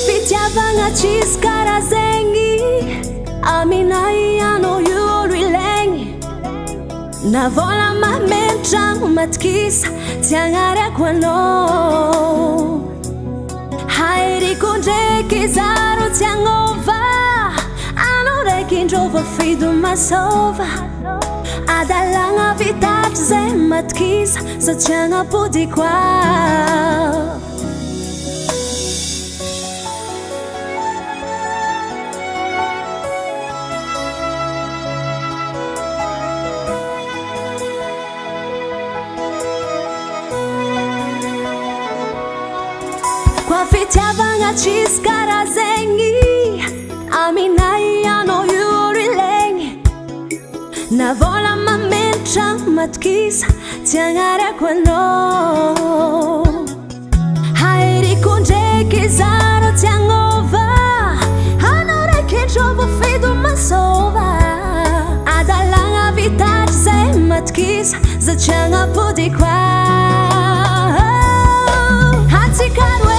fitiavagna tsisy karazegny aminay anao io olo ilaigny na vola mameno tragno matokisa tsy agnarako anao hairiko ndraiky zaro tsy agnova anao raiky indrova fido masova adalagna vitatry zay matokisa satria agnapody koa Kwa fitiavagna tsisy karazegny aminay anao io olo ilaigny na vola mameno tragno matokisa tsy agnarako anao hairiko ndraiky zaro tsy agnova anao raiky indrova fido masova adalagna vitatry zay matokisa satria agnapody koa hatsikaro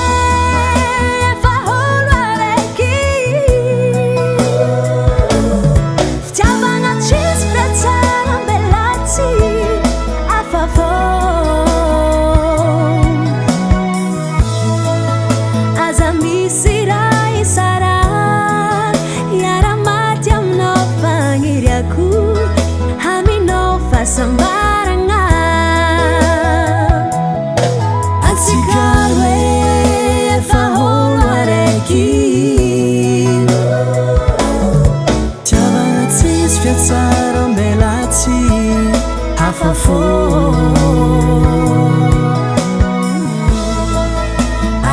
Sambaranga Atsikaro efa holo araiky tiavagna tsisy fiatsara ambela tsy hafafô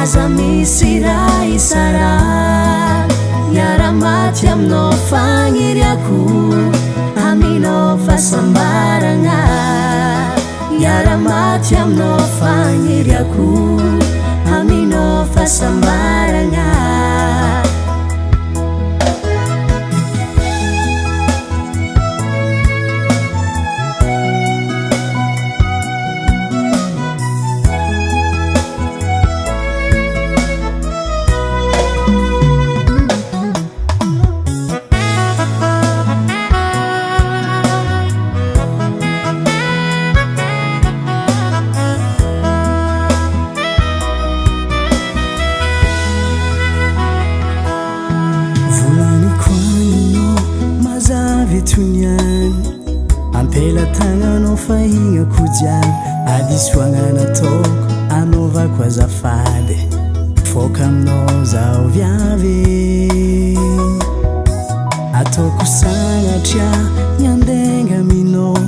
aza misy raha isara miara-maty aminao fagniriako aminao fahasambaragna miara-maty aminao fagniriako aminao fahasambaragna ampelatagna fahigna kodiany adisoagnana toko anaovako azafady foka aminao zaho viavy ataoko sagnatria miandegna aminao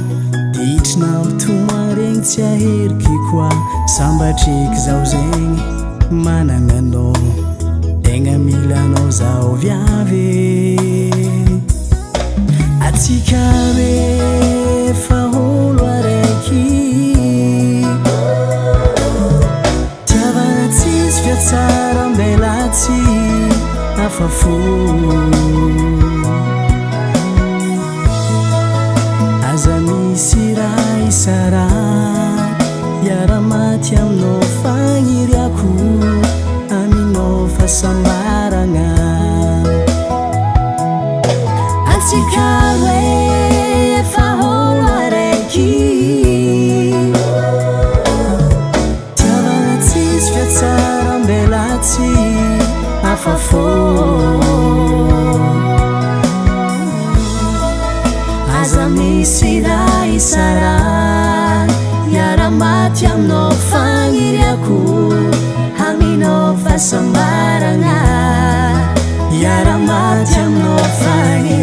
ditrina amitomaregny tsy aheriky koa sambatriky zaho zegny managnanao tegna milanao zaho viavy atsikaro efa holo araiky tiavagna tsisy fiatsara ambela tsy hafafô aza misy raha isara miara-maty aminao fagniriako aminao fahasambaragna atsikaro efa holo araiky tiavagna tsisy fiatsara ambela tsy hafafô aza misy raha isara miara-maty aminao fagniriako aminao fahasambaragna miara-maty aminao fagniriako